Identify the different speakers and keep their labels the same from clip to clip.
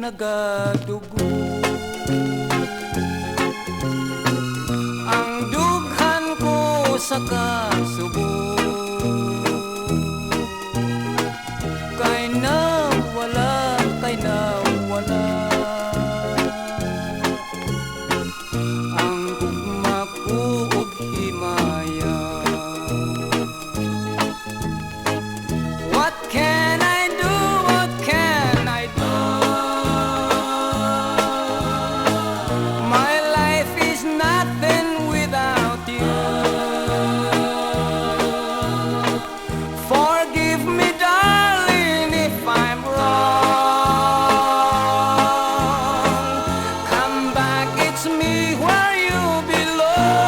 Speaker 1: nagadugo. Ang dughan ko sa kasubo, kay nawala, kay nawala. Ang gugma ko og himaya. What can I do? What can I do? My life is nothing without you. Forgive me, darling, if I'm wrong. Come back, it's me where you belong.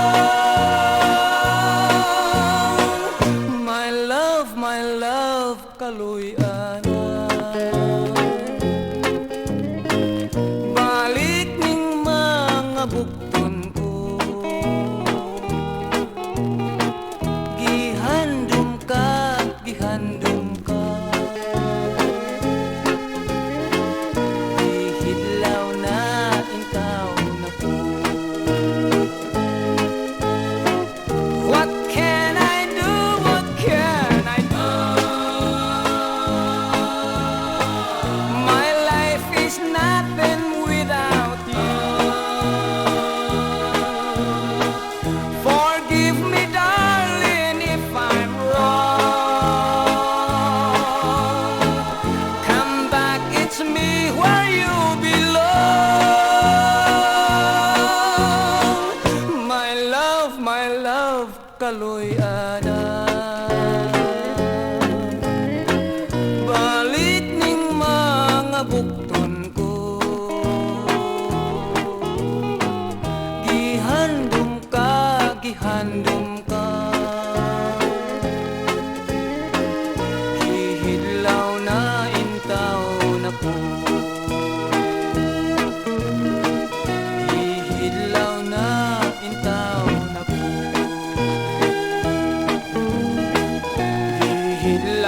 Speaker 1: My love, kaluy-ana. Balik ning mga bukton ko. Gihandom ka, gihandom ka. Gihidlaw na, intaw na ko. What can I do? What can I do? My life is nothing without you. Forgive me, darling, if I'm wrong. Come back, it's me where you belong. My love, kaluy-ana. Balik ning mga bukton ko. Gihandom ka, gihandom ka. Gihidlaw na, intaw na ko. Gihidlaw na, intaw na ko. Gihidlaw